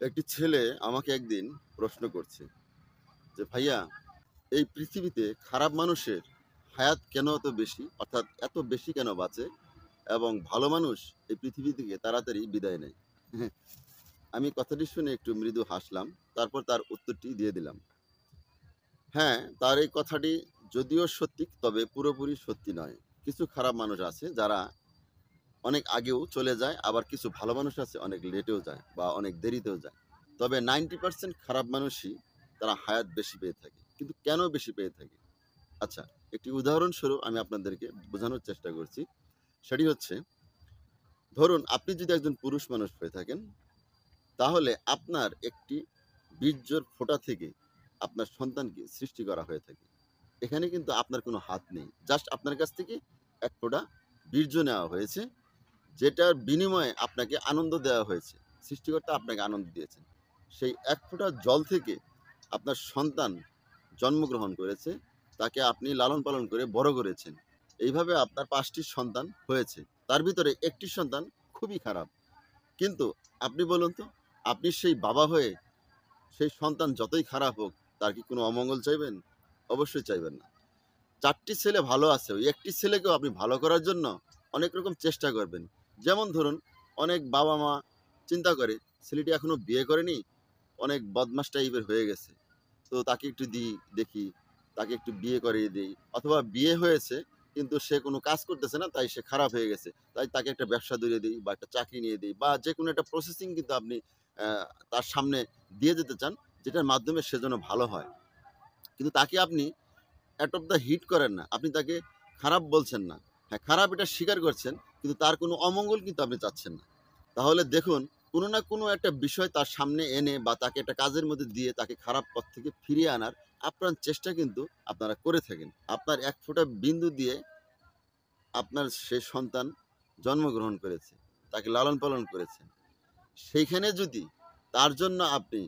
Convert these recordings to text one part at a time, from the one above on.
একটি ছেলে আমাকে একদিন প্রশ্ন করছে যে ভাইয়া, এই পৃথিবীতে খারাপ মানুষের হায়াত কেন এত বেশি, অর্থাৎ এত বেশি কেন বাঁচে, এবং ভালো মানুষ এই পৃথিবী থেকে তাড়াতাড়ি বিদায় নেয়। আমি কথাটি শুনে একটু মৃদু হাসলাম, তারপর তার উত্তরটি দিয়ে দিলাম। হ্যাঁ, তার এই কথাটি যদিও সত্যি, তবে পুরোপুরি সত্যি নয়। কিছু খারাপ মানুষ আছে যারা অনেক আগেও চলে যায়, আবার কিছু ভালো মানুষ আছে অনেক লেটেও যায় বা অনেক দেরিতেও যায়। তবে 90% খারাপ মানুষই তারা হায়াত বেশি পেয়ে থাকে। কিন্তু কেন বেশি পেয়ে থাকে? আচ্ছা, একটি উদাহরণস্বরূপ আমি আপনাদেরকে বোঝানোর চেষ্টা করছি। সেটি হচ্ছে, ধরুন আপনি যদি একজন পুরুষ মানুষ হয়ে থাকেন, তাহলে আপনার একটি বীর্যর ফোঁটা থেকে আপনার সন্তানকে সৃষ্টি করা হয়ে থাকে। এখানে কিন্তু আপনার কোনো হাত নেই। জাস্ট আপনার কাছ থেকে এক ফোঁটা বীর্য নেওয়া হয়েছে, যেটার বিনিময়ে আপনাকে আনন্দ দেওয়া হয়েছে। সৃষ্টিকর্তা আপনাকে আনন্দ দিয়েছেন। সেই এক ফোঁটা জল থেকে আপনার সন্তান জন্মগ্রহণ করেছে, তাকে আপনি লালন পালন করে বড় করেছেন। এইভাবে আপনার ৫টি সন্তান হয়েছে। তার ভিতরে একটি সন্তান খুবই খারাপ। কিন্তু আপনি বলুন তো, আপনি সেই বাবা হয়ে সেই সন্তান যতই খারাপ হোক, তার কি কোনো অমঙ্গল চাইবেন? অবশ্যই চাইবেন না। ৪টি ছেলে ভালো আছে, ওই একটি ছেলেকেও আপনি ভালো করার জন্য অনেক রকম চেষ্টা করবেন। যেমন ধরুন, অনেক বাবা-মা চিন্তা করে ছেলেটি এখনো বিয়ে করেনি, অনেক বদমাশ টাইপের হয়ে গেছে। তো তাকে একটু দিই, দেখি, তাকে একটু বিয়ে করিয়ে দেই। অথবা বিয়ে হয়েছে কিন্তু সে কোনো কাজ করতেছে না, তাই সে খারাপ হয়ে গেছে। তাই তাকে একটা ব্যবসা ধরিয়ে দেই বা একটা চাকরি নিয়ে দেই, বা যেকোনো একটা প্রসেসিং কিন্তু আপনি অ্যা তার সামনে দিয়ে যেতে চান, যেটার মাধ্যমে সে যেন ভালো হয়। কিন্তু তাকে আপনি অ্যাট অফ দ্য হিট করেন না। আপনি তাকে খারাপ বলছেন না। হ্যাঁ, খারাপ এটা স্বীকার করছেন, কিন্তু তার কোনো অমঙ্গল কিন্তু আপনি চাচ্ছেন না। তাহলে দেখুন, কোনো না কোনো একটা বিষয় তার সামনে এনে বা তাকে একটা কাজের মধ্যে দিয়ে তাকে খারাপ পথ থেকে ফিরিয়ে আনার আপ্রাণ চেষ্টা কিন্তু আপনারা করে থাকেন। আপনার এক ফোঁটা বিন্দু দিয়ে আপনার সে সন্তান জন্মগ্রহণ করেছে, তাকে লালন পালন করেছেন। সেইখানে যদি তার জন্য আপনি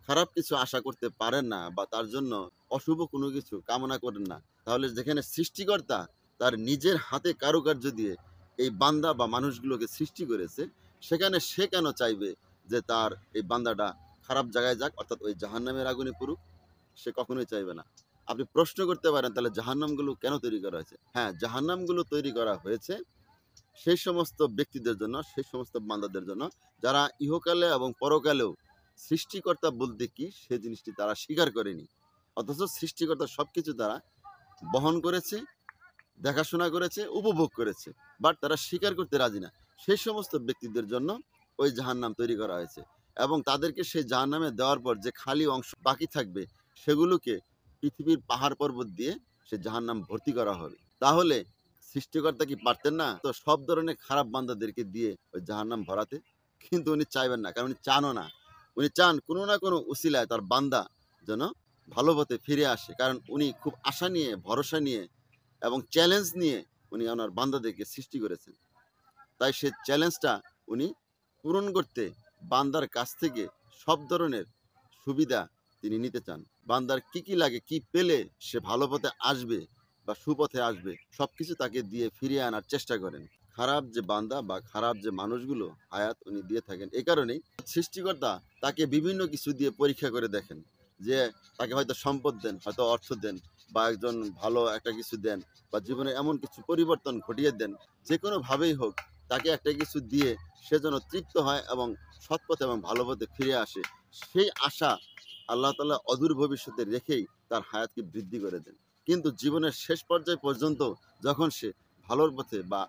খারাপ কিছু আশা করতে পারেন না বা তার জন্য অশুভ কোনো কিছু কামনা করেন না, তাহলে যেখানে সৃষ্টিকর্তা তার নিজের হাতে কারুকার্য দিয়ে এই বান্দা বা মানুষগুলোকে সৃষ্টি করেছে, সেখানে সে কেন চাইবে যে তার এই বান্দাটা খারাপ জায়গায় যাক, অর্থাৎ ওই জাহান্নামের আগুনে পুড়ুক? সে কখনোই চাইবে না। আপনি প্রশ্ন করতে পারেন, তাহলে জাহান্নামগুলো কেন তৈরি করা হয়েছে? হ্যাঁ, জাহান্নামগুলো তৈরি করা হয়েছে সেই সমস্ত ব্যক্তিদের জন্য, সেই সমস্ত বান্দাদের জন্য, যারা ইহকালে এবং পরকালেও সৃষ্টিকর্তা বলতে কি সে জিনিসটি তারা স্বীকার করেনি। অথচ সৃষ্টিকর্তা সবকিছু তারা বহন করেছে, দেখাশোনা করেছে, উপভোগ করেছে। বাট তারা স্বীকার করতে রাজি না। সেই সমস্ত ব্যক্তিদের জন্য ওই জাহান্নাম তৈরি করা হয়েছে। এবং তাদেরকে সেই জাহান্নামে দেওয়ার পর যে খালি অংশ বাকি থাকবে, সেগুলোকে পৃথিবীর পাহাড় পর্বত দিয়ে সে জাহান্নাম ভর্তি করা হবে। তাহলে সৃষ্টিকর্তা কি পারতেন না তো সব ধরনের খারাপ বান্দাদেরকে দিয়ে ওই জাহান্নাম ভরাতে? কিন্তু উনি চাইবেন না, কারণ উনি চানও না। উনি চান কোনো না কোনো উসিলায় তার বান্দা যেন ভালো পথে ফিরে আসে। কারণ উনি খুব আশা নিয়ে, ভরসা নিয়ে এবং চ্যালেঞ্জ নিয়ে উনি ওনার বান্দাদেরকে সৃষ্টি করেছেন। তাই সে চ্যালেঞ্জটা উনি পূরণ করতে বান্দার কাছ থেকে সব ধরনের সুবিধা তিনি নিতে চান। বান্দার কি, কি লাগে, কি পেলে সে ভালো পথে আসবে বা সুপথে আসবে, সবকিছু তাকে দিয়ে ফিরিয়ে আনার চেষ্টা করেন। খারাপ যে বান্দা বা খারাপ যে মানুষগুলো হায়াত উনি দিয়ে থাকেন, এ কারণেই সৃষ্টিকর্তা তাকে বিভিন্ন কিছু দিয়ে পরীক্ষা করে দেখেন। যে তাকে হয়তো সম্পদ দেন, হয়তো অর্থ দেন, বা একজন ভালো একটা কিছু দেন, বা জীবনে এমন কিছু পরিবর্তন ঘটিয়ে দেন, যেকোনোভাবেই হোক তাকে একটা কিছু দিয়ে সে যেন তৃপ্ত হয় এবং সৎপথে এবং ভালো পথে ফিরে আসে। সেই আশা আল্লাহ তাআলা অদূর ভবিষ্যতে রেখেই তার হায়াতকে বৃদ্ধি করে দেন। কিন্তু জীবনের শেষ পর্যায় পর্যন্ত যখন সে ভালোর পথে বা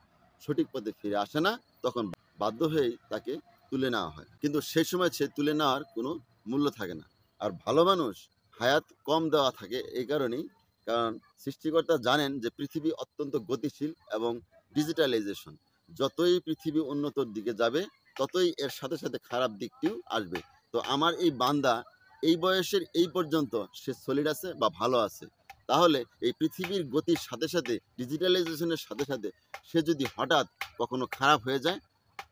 সঠিক পথে ফিরে আসে না, তখন বাধ্য হয়েই তাকে তুলে নেওয়া হয়। কিন্তু সেই সময় সে তুলে নেওয়ার কোনো মূল্য থাকে না। আর ভালো মানুষ হায়াত কম দেওয়া থাকে এই কারণেই, কারণ সৃষ্টিকর্তা জানেন যে পৃথিবী অত্যন্ত গতিশীল এবং ডিজিটালাইজেশন। যতই পৃথিবী উন্নতর দিকে যাবে, ততই এর সাথে, সাথে খারাপ দিকটিও আসবে। তো আমার এই বান্দা এই বয়সের এই পর্যন্ত সে সলিড আছে বা ভালো আছে। তাহলে এই পৃথিবীর গতির সাথে, সাথে ডিজিটালাইজেশনের সাথে, সাথে সে যদি হঠাৎ কখনো খারাপ হয়ে যায়,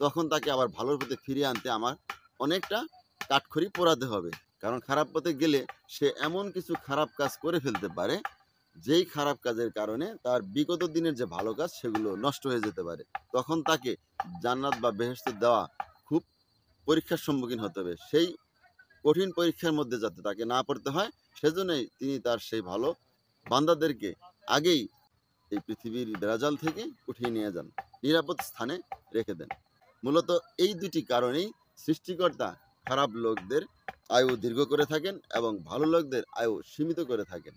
তখন তাকে আবার ভালোর পথে ফিরিয়ে আনতে আমার অনেকটা কাঠখড়ি পোড়াতে হবে। কারণ খারাপ পথে গেলে সে এমন কিছু খারাপ কাজ করে ফেলতে পারে, যেই খারাপ কাজের কারণে তার বিগত দিনের যে ভালো কাজ সেগুলো নষ্ট হয়ে যেতে পারে। তখন তাকে জান্নাত বা বেহেশত দেওয়া খুব পরীক্ষার সম্মুখীন হতে হবে। সেই কঠিন পরীক্ষার মধ্যে যাতে তাকে না পড়তে হয়, সেজন্যই তিনি তার সেই ভালো বান্দাদেরকে আগেই এই পৃথিবীর বেড়াজাল থেকে উঠিয়ে নিয়ে যান, নিরাপদ স্থানে রেখে দেন। মূলত এই দুটি কারণেই সৃষ্টিকর্তা খারাপ লোকদের আয়ু দীর্ঘ করে থাকেন এবং ভালো লোকদের আয়ু সীমিত করে থাকেন।